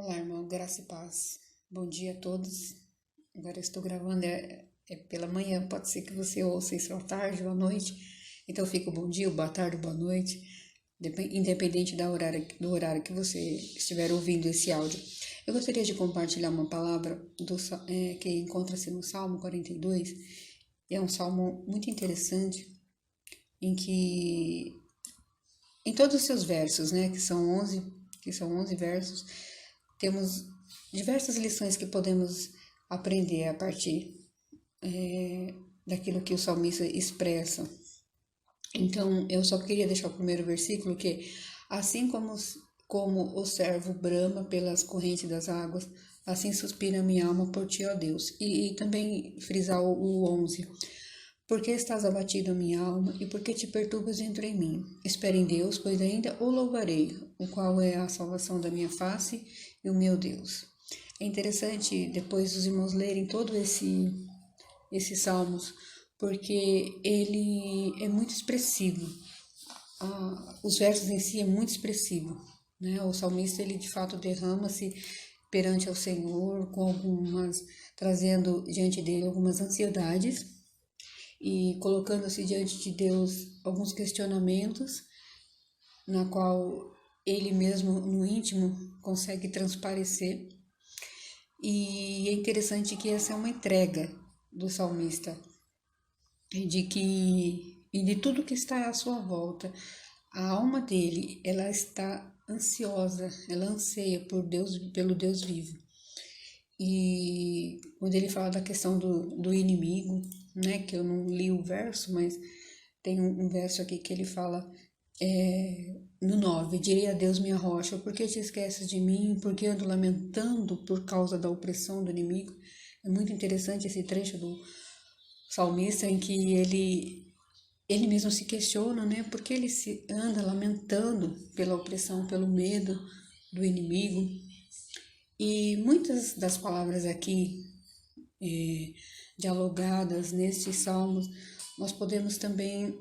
Olá, irmão, graça e paz. Bom dia a todos. Agora eu estou gravando pela manhã, pode ser que você ouça isso à tarde ou à noite. Então fica o bom dia, boa tarde, boa noite, independente do horário que você estiver ouvindo esse áudio. Eu gostaria de compartilhar uma palavra que encontra-se no Salmo 42. É um salmo muito interessante, em que, em todos os seus versos, né, que são 11 versos, temos diversas lições que podemos aprender a partir daquilo que o salmista expressa. Então, eu só queria deixar o primeiro versículo, que assim como o servo brama pelas correntes das águas, assim suspira minha alma por ti, ó Deus. E também frisar o 11. Por que estás abatido, minha alma, e por que te perturbas dentro em mim? Espere em Deus, pois ainda o louvarei, o qual é a salvação da minha face e o meu Deus. É interessante depois os irmãos lerem todo esses salmos, porque ele é muito expressivo. Os versos em si é muito expressivo, né? O salmista, ele de fato derrama-se perante ao Senhor, trazendo diante dele algumas ansiedades e colocando-se diante de Deus alguns questionamentos, na qual ele mesmo no íntimo consegue transparecer. E é interessante que essa é uma entrega do salmista, de tudo que está à sua volta. A alma dele, ela está ansiosa, ela anseia por Deus, pelo Deus vivo. E quando ele fala da questão do inimigo, né, que eu não li o verso, mas tem um verso aqui que ele fala no 9: direi a Deus, minha rocha, por que te esqueces de mim? Por que ando lamentando por causa da opressão do inimigo? É muito interessante esse trecho do salmista, em que ele mesmo se questiona, né? Por que ele se anda lamentando pela opressão, pelo medo do inimigo? E muitas das palavras aqui dialogadas nestes salmos, nós podemos também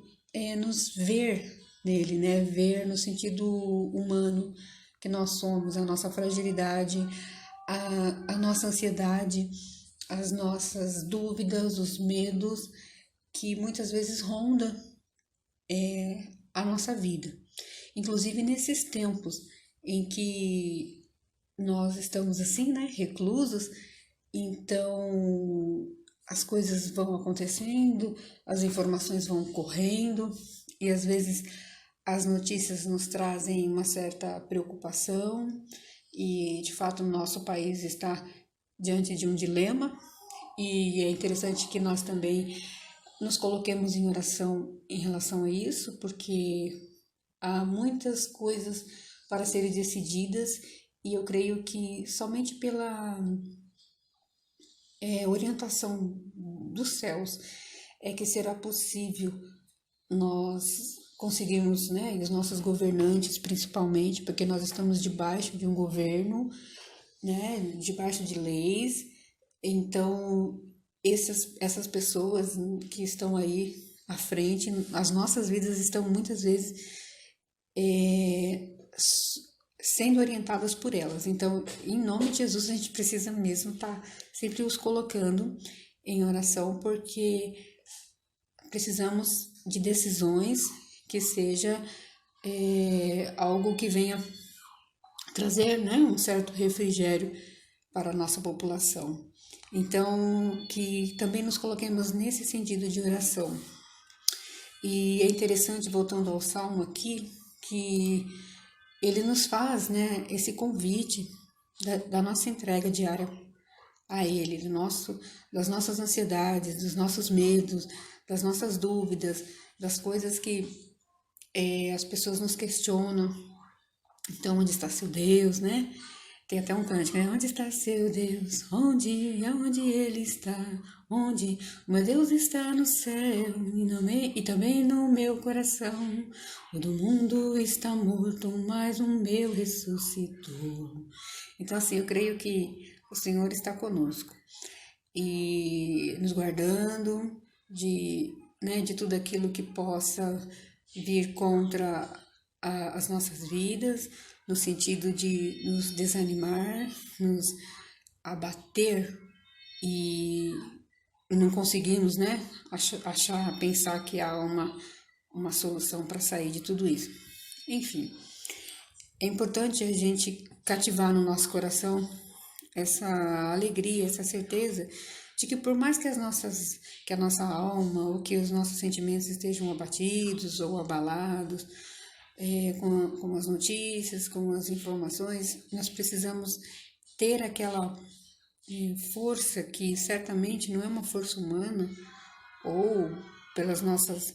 nos ver nele, né? Ver no sentido humano que nós somos, a nossa fragilidade, a nossa ansiedade, as nossas dúvidas, os medos que muitas vezes ronda a nossa vida. Inclusive nesses tempos em que nós estamos assim, né, reclusos, então as coisas vão acontecendo, as informações vão correndo e às vezes as notícias nos trazem uma certa preocupação e de fato o nosso país está diante de um dilema, e é interessante que nós também nos coloquemos em oração em relação a isso, porque há muitas coisas para serem decididas e eu creio que somente pela orientação dos céus é que será possível nós conseguirmos, né, e os nossos governantes principalmente, porque nós estamos debaixo de um governo, né, debaixo de leis. Então essas pessoas que estão aí à frente, as nossas vidas estão muitas vezes sendo orientadas por elas. Então, em nome de Jesus, a gente precisa mesmo estar sempre os colocando em oração, porque precisamos de decisões que seja algo que venha trazer, né, um certo refrigério para a nossa população. Então, que também nos coloquemos nesse sentido de oração. E é interessante, voltando ao Salmo aqui, que ele nos faz, né, esse convite da nossa entrega diária a Ele, das nossas ansiedades, dos nossos medos, das nossas dúvidas, das coisas que as pessoas nos questionam. Então, onde está seu Deus, né? Tem até um cântico, né? Onde está seu Deus? Onde Ele está? Onde? O meu Deus está no céu e também no meu coração. O do mundo está morto, mas o meu ressuscitou. Então, assim, eu creio que o Senhor está conosco e nos guardando de tudo aquilo que possa vir contra as nossas vidas, no sentido de nos desanimar, nos abater e não conseguimos, né, pensar que há uma solução para sair de tudo isso. Enfim, é importante a gente cativar no nosso coração essa alegria, essa certeza de que por mais que que a nossa alma ou que os nossos sentimentos estejam abatidos ou abalados, com as notícias, com as informações, nós precisamos ter aquela força que certamente não é uma força humana ou pelas nossas,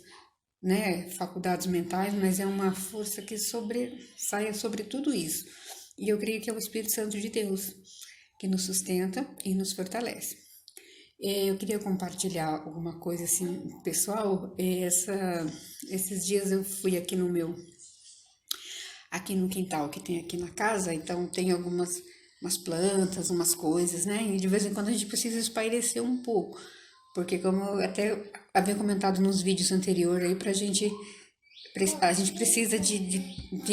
né, faculdades mentais, mas é uma força que saia sobre tudo isso. E eu creio que é o Espírito Santo de Deus que nos sustenta e nos fortalece. Eu queria compartilhar alguma coisa assim pessoal. Esses dias eu fui aqui no quintal que tem aqui na casa, então tem umas plantas, umas coisas, né? E de vez em quando a gente precisa espairecer um pouco, porque como eu até havia comentado nos vídeos anteriores aí, a gente precisa de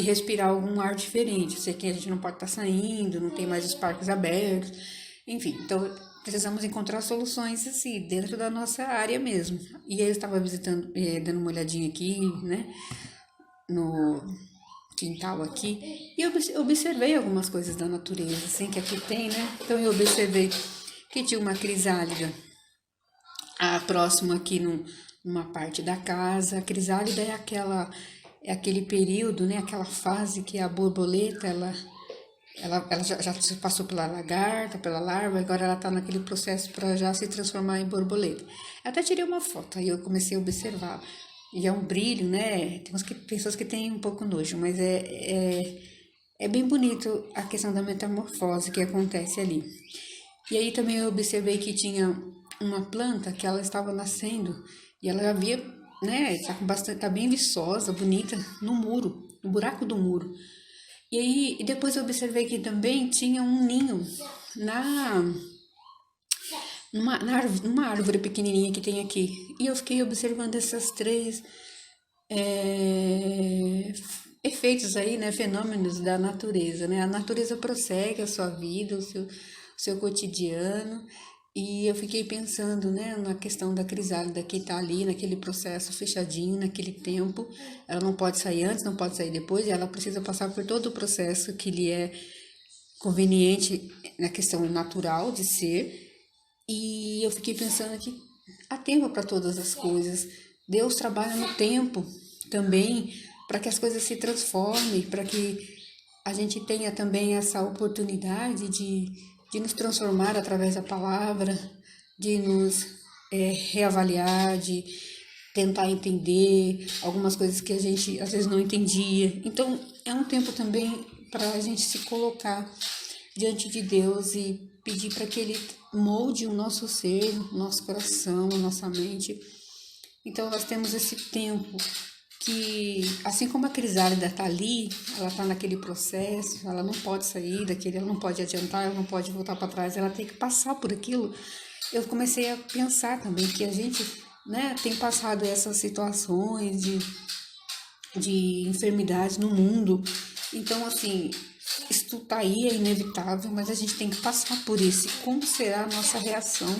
respirar algum ar diferente. Eu sei que a gente não pode estar saindo, não tem mais os parques abertos, enfim, então precisamos encontrar soluções assim, dentro da nossa área mesmo. E aí eu estava visitando, dando uma olhadinha aqui, né, no quintal aqui, e eu observei algumas coisas da natureza, assim, que aqui tem, né? Então eu observei que tinha uma crisálida próximo aqui numa parte da casa. A crisálida é aquele período, né? Aquela fase que a borboleta, ela já passou pela lagarta, pela larva, agora ela está naquele processo para já se transformar em borboleta. Eu até tirei uma foto, aí eu comecei a observar. E é um brilho, né? Tem pessoas que têm um pouco nojo, mas é bem bonito a questão da metamorfose que acontece ali. E aí também eu observei que tinha uma planta que ela estava nascendo e ela havia, né? Tá bem viçosa, bonita, no muro, no buraco do muro. E aí depois eu observei que também tinha um ninho numa árvore pequenininha que tem aqui. E eu fiquei observando essas três efeitos aí, né, fenômenos da natureza, né? A natureza prossegue a sua vida, o seu cotidiano. E eu fiquei pensando, né, na questão da crisálida que está ali, naquele processo fechadinho, naquele tempo. Ela não pode sair antes, não pode sair depois, e ela precisa passar por todo o processo que lhe é conveniente na questão natural de ser. E eu fiquei pensando que há tempo para todas as coisas. Deus trabalha no tempo também para que as coisas se transformem, para que a gente tenha também essa oportunidade de nos transformar através da palavra, de nos reavaliar, de tentar entender algumas coisas que a gente às vezes não entendia. Então, é um tempo também para a gente se colocar diante de Deus e pedir para que Ele molde o nosso ser, o nosso coração, a nossa mente. Então, nós temos esse tempo que, assim como a crisálida está ali, ela está naquele processo, ela não pode sair daquele, ela não pode adiantar, ela não pode voltar para trás, ela tem que passar por aquilo. Eu comecei a pensar também que a gente, né, tem passado essas situações de enfermidades no mundo. Então, assim, isso tá aí, é inevitável, mas a gente tem que passar por isso. E como será a nossa reação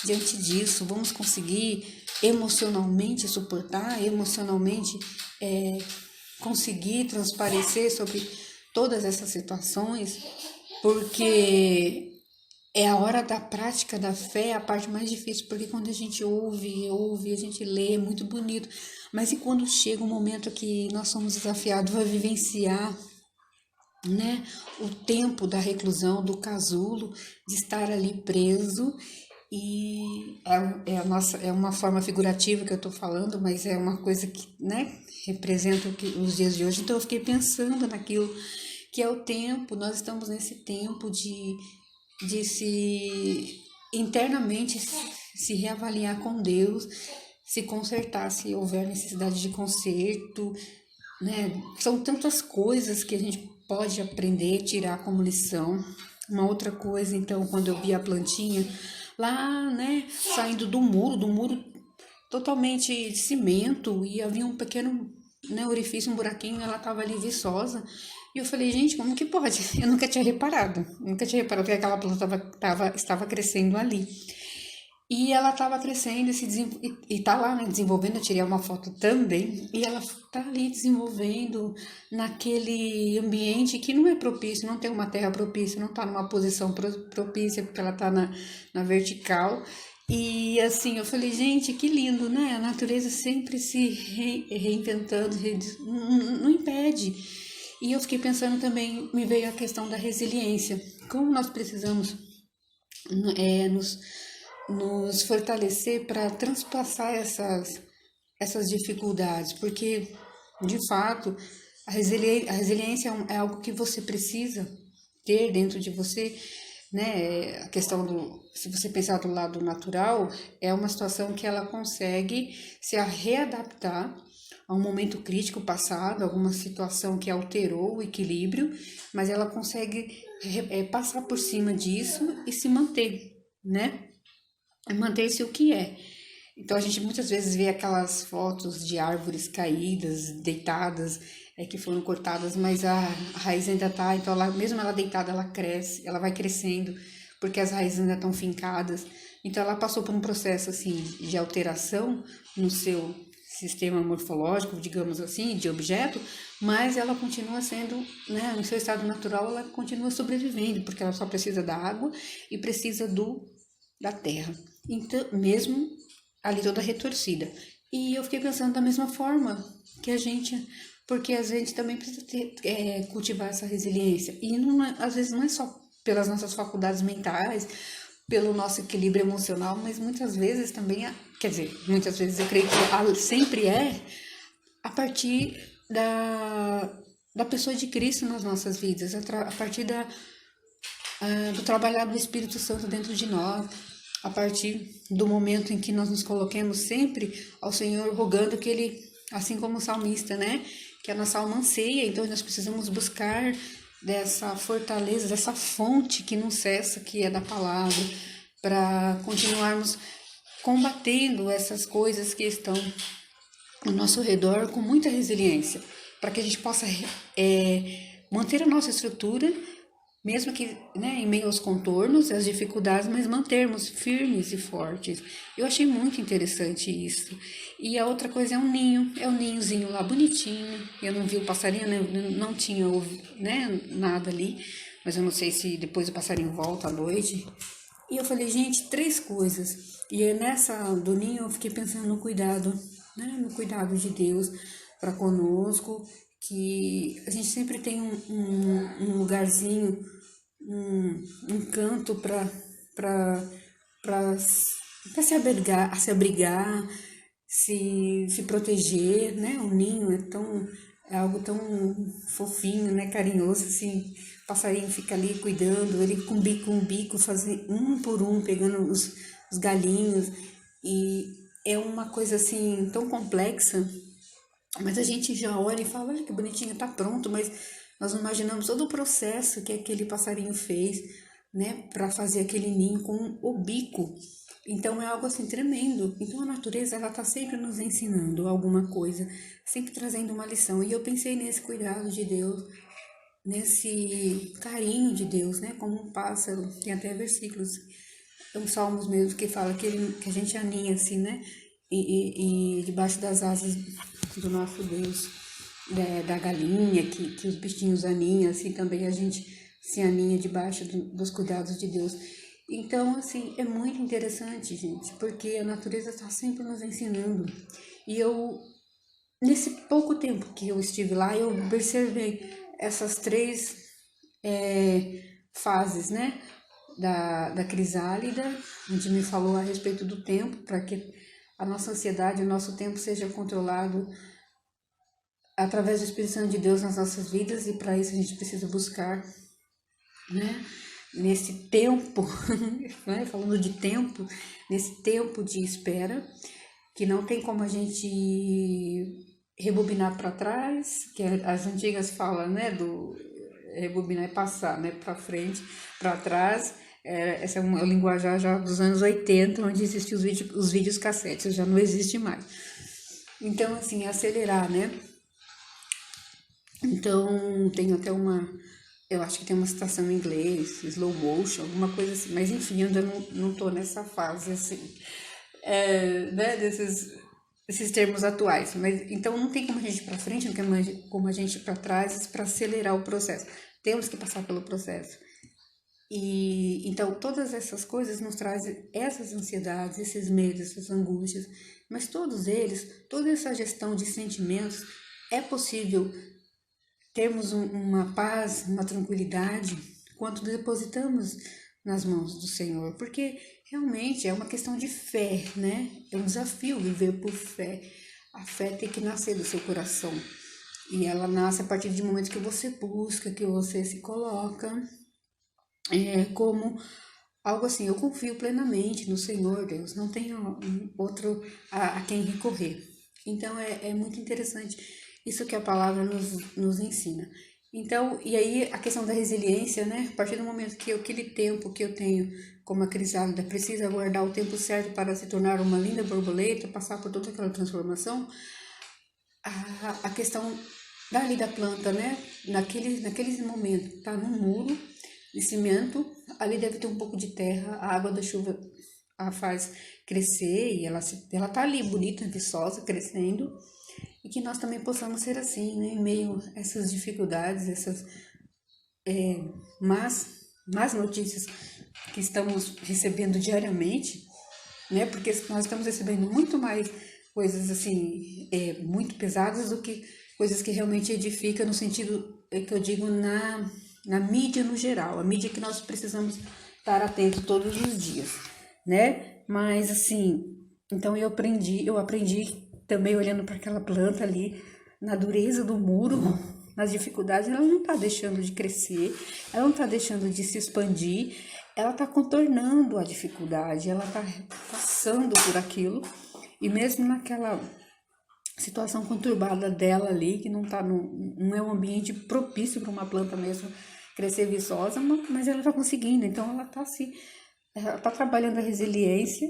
diante disso? Vamos conseguir emocionalmente suportar, emocionalmente conseguir transparecer sobre todas essas situações? Porque é a hora da prática da fé, a parte mais difícil, porque quando a gente ouve, a gente lê, é muito bonito, mas e quando chega um momento que nós somos desafiados a vivenciar, né, o tempo da reclusão, do casulo, de estar ali preso? E é uma forma figurativa que eu estou falando, mas é uma coisa que, né, representa os dias de hoje. Então eu fiquei pensando naquilo que é o tempo. Nós estamos nesse tempo de se internamente se reavaliar com Deus, se consertar, se houver necessidade de conserto, né? São tantas coisas que a gente pode aprender, tirar como lição. Uma outra coisa, então, quando eu vi a plantinha lá, né, saindo do muro totalmente de cimento, e havia um pequeno, né, orifício, um buraquinho, ela estava ali viçosa. E eu falei, gente, como que pode? Eu nunca tinha reparado que aquela planta estava crescendo ali. E ela estava crescendo e tá lá, né, desenvolvendo. Eu tirei uma foto também. E ela tá ali desenvolvendo naquele ambiente que não é propício, não tem uma terra propícia, não tá numa posição propícia, porque ela tá na vertical. E assim, eu falei, gente, que lindo, né? A natureza sempre se reinventando, não impede. E eu fiquei pensando também, me veio a questão da resiliência. Como nós precisamos nos fortalecer para transpassar essas dificuldades, porque, de fato, a resiliência é algo que você precisa ter dentro de você, né? A questão se você pensar do lado natural, é uma situação que ela consegue se readaptar a um momento crítico passado, alguma situação que alterou o equilíbrio, mas ela consegue passar por cima disso e se manter, né? Manter-se o que é. Então a gente muitas vezes vê aquelas fotos de árvores caídas, deitadas, que foram cortadas, mas a raiz ainda tá, então mesmo ela deitada, ela cresce, ela vai crescendo, porque as raízes ainda estão fincadas. Então ela passou por um processo assim de alteração no seu sistema morfológico, digamos assim, de objeto, mas ela continua sendo, né, no seu estado natural, ela continua sobrevivendo, porque ela só precisa da água e precisa da terra. Então, mesmo ali toda retorcida. E eu fiquei pensando da mesma forma que a gente, porque a gente também precisa cultivar essa resiliência. E às vezes não é só pelas nossas faculdades mentais, pelo nosso equilíbrio emocional, mas muitas vezes também, quer dizer, muitas vezes eu creio que sempre é a partir da pessoa de Cristo nas nossas vidas, a partir do trabalhar do Espírito Santo dentro de nós, a partir do momento em que nós nos coloquemos sempre ao Senhor, rogando que Ele, assim como o salmista, né, que a nossa alma anseia, então nós precisamos buscar dessa fortaleza, dessa fonte que não cessa, que é da palavra, para continuarmos combatendo essas coisas que estão ao nosso redor com muita resiliência, para que a gente possa manter a nossa estrutura, mesmo que, né, em meio aos contornos, às dificuldades, mas mantermos firmes e fortes. Eu achei muito interessante isso. E a outra coisa é um ninhozinho lá bonitinho. Eu não vi o passarinho, não tinha, né, nada ali, mas eu não sei se depois o passarinho volta à noite. E eu falei, gente, 3 coisas. E nessa do ninho eu fiquei pensando no cuidado, né, no cuidado de Deus para conosco, que a gente sempre tem um lugarzinho, um canto para se abrigar, se proteger, né? O ninho é algo tão fofinho, né? Carinhoso, assim. O passarinho fica ali cuidando, ele com bico, fazendo um por um, pegando os galinhos. E é uma coisa assim tão complexa, mas a gente já olha e fala, olha que bonitinho, tá pronto, mas nós não imaginamos todo o processo que aquele passarinho fez, né, para fazer aquele ninho com o bico. Então é algo assim tremendo. Então a natureza, ela tá sempre nos ensinando alguma coisa, sempre trazendo uma lição. E eu pensei nesse cuidado de Deus, nesse carinho de Deus, né, como um pássaro. Tem até versículos, uns salmos mesmo que fala que a gente aninha assim, né, e debaixo das asas do nosso Deus, da galinha, que os bichinhos aninham, assim também a gente se aninha debaixo dos cuidados de Deus. Então, assim, é muito interessante, gente, porque a natureza está sempre nos ensinando. E nesse pouco tempo que eu estive lá, eu observei essas 3 fases, né, da crisálida, onde me falou a respeito do tempo, para que a nossa ansiedade, o nosso tempo seja controlado através do Espírito Santo de Deus nas nossas vidas, e para isso a gente precisa buscar, né, nesse tempo, né, falando de tempo, nesse tempo de espera, que não tem como a gente rebobinar para trás, que as antigas falam, né, do rebobinar e passar, né, para frente, para trás. Essa é uma linguajar já dos anos 80, onde existiam os vídeos cassetes, já não existe mais. Então, assim, acelerar, né? Então, tem até eu acho que tem uma citação em inglês, slow motion, alguma coisa assim, mas enfim, eu ainda não tô nessa fase, assim, né, desses termos atuais. Mas, então, não tem como a gente ir para frente, não tem como a gente ir para trás para acelerar o processo. Temos que passar pelo processo. E então todas essas coisas nos trazem essas ansiedades, esses medos, essas angústias, mas todos eles, toda essa gestão de sentimentos, é possível termos uma paz, uma tranquilidade quando depositamos nas mãos do Senhor, porque realmente é uma questão de fé, né? É um desafio viver por fé. A fé tem que nascer do seu coração. E ela nasce a partir de momentos que você busca, que você se coloca como algo assim, eu confio plenamente no Senhor, Deus, não tenho outro a quem recorrer. Então é muito interessante isso que a palavra nos ensina. Então, e aí a questão da resiliência, né? A partir do momento que aquele tempo que eu tenho como a crisálida precisa aguardar o tempo certo para se tornar uma linda borboleta, passar por toda aquela transformação, a questão dali da planta, né? Naqueles momentos, tá no muro de cimento, ali deve ter um pouco de terra, a água da chuva a faz crescer e ela tá ali bonita, viçosa, crescendo, e que nós também possamos ser assim, né? Em meio a essas dificuldades, essas más, más notícias que estamos recebendo diariamente, né? Porque nós estamos recebendo muito mais coisas assim, muito pesadas do que coisas que realmente edificam no sentido que eu digo na mídia no geral, a mídia que nós precisamos estar atento todos os dias, né? Mas assim, então eu aprendi também olhando para aquela planta ali, na dureza do muro, nas dificuldades, ela não está deixando de crescer, ela não está deixando de se expandir, ela está contornando a dificuldade, ela está passando por aquilo, e mesmo naquela situação conturbada dela ali, que não é um ambiente propício para uma planta mesmo crescer viçosa, mas ela está conseguindo, então ela está trabalhando a resiliência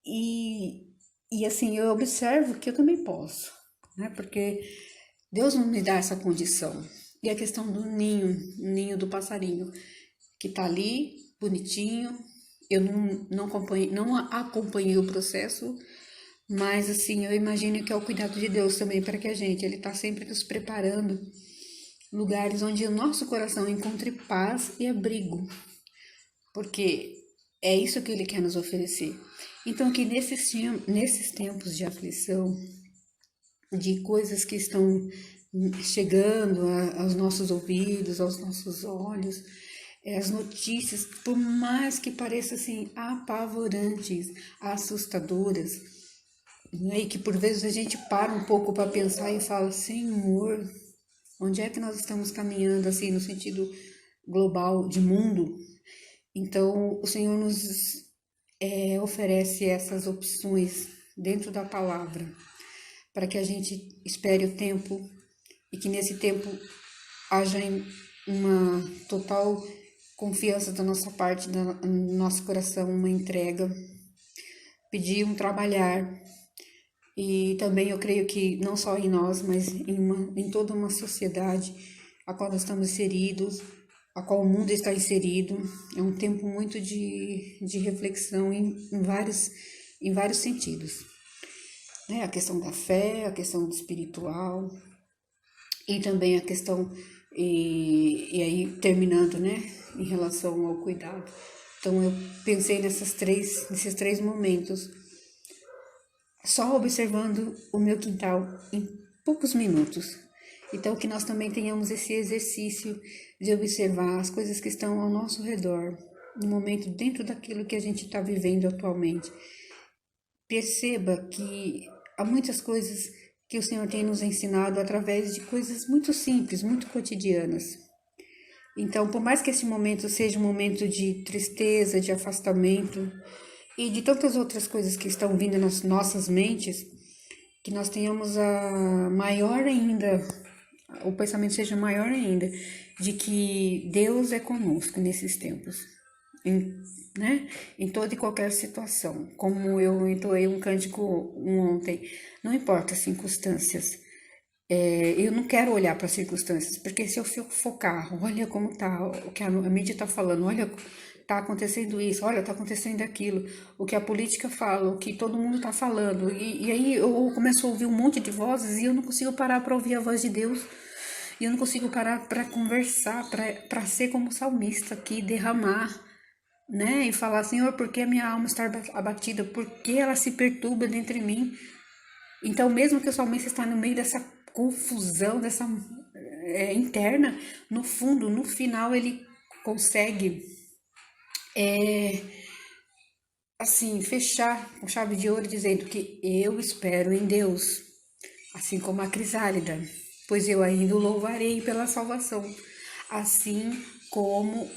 e assim, eu observo que eu também posso, né? Porque Deus não me dá essa condição. E a questão do ninho, o ninho do passarinho, que tá ali, bonitinho. Eu não acompanhei o processo, mas assim, eu imagino que é o cuidado de Deus também para que ele tá sempre nos preparando lugares onde o nosso coração encontre paz e abrigo, porque é isso que ele quer nos oferecer. Então, que nesses tempos de aflição, de coisas que estão chegando aos nossos ouvidos, aos nossos olhos, as notícias, por mais que pareçam assim apavorantes, assustadoras, né? E que por vezes a gente para um pouco para pensar e fala: Senhor, onde é que nós estamos caminhando assim no sentido global de mundo? Então o Senhor nos oferece essas opções dentro da palavra para que a gente espere o tempo e que nesse tempo haja uma total confiança da nossa parte, do nosso coração, uma entrega, pedir um trabalhar. E também eu creio que não só em nós, mas em toda uma sociedade a qual nós estamos inseridos, a qual o mundo está inserido, é um tempo muito de reflexão em vários sentidos. Né? A questão da fé, a questão do espiritual e também a questão, e aí terminando, né, em relação ao cuidado. Então eu pensei nesses três momentos, só observando o meu quintal em poucos minutos. Então que nós também tenhamos esse exercício de observar as coisas que estão ao nosso redor, no momento dentro daquilo que a gente está vivendo atualmente. Perceba que há muitas coisas que o Senhor tem nos ensinado através de coisas muito simples, muito cotidianas. Então, por mais que esse momento seja um momento de tristeza, de afastamento e de tantas outras coisas que estão vindo nas nossas mentes, que nós tenhamos a maior ainda, o pensamento seja maior ainda, de que Deus é conosco nesses tempos, né? Em toda e qualquer situação. Como eu entoei um cântico ontem, não importa as circunstâncias, Eu não quero olhar para as circunstâncias, porque se eu focar, olha como tá, o que a mídia está falando, olha, tá acontecendo isso, olha, tá acontecendo aquilo, o que a política fala, o que todo mundo tá falando, e aí eu começo a ouvir um monte de vozes e eu não consigo parar para ouvir a voz de Deus, e eu não consigo parar para conversar, para ser como salmista aqui, derramar, né, e falar, Senhor, por que a minha alma está abatida, por que ela se perturba dentro de mim? Então, mesmo que o salmista está no meio dessa confusão, dessa interna, no fundo, no final, ele consegue, assim, fechar com chave de ouro, dizendo que eu espero em Deus, assim como a crisálida, pois eu ainda o louvarei pela salvação. Assim como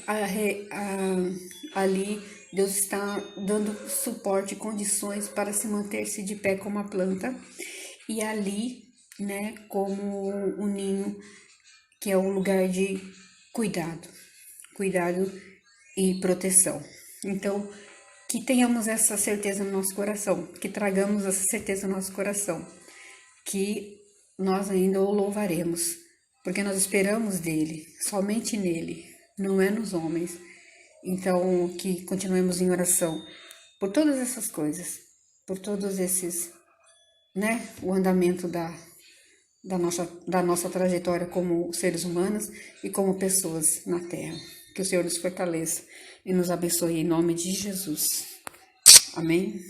ali Deus está dando suporte e condições para se manter-se de pé como a planta, e ali, né, como o ninho, que é um lugar de cuidado, cuidado e proteção. Então, que tenhamos essa certeza no nosso coração, que tragamos essa certeza no nosso coração, que nós ainda o louvaremos, porque nós esperamos dele, somente nele, não é nos homens. Então, que continuemos em oração por todas essas coisas, por todos esses, né, o andamento da nossa trajetória como seres humanos e como pessoas na Terra. Que o Senhor nos fortaleça e nos abençoe em nome de Jesus. Amém?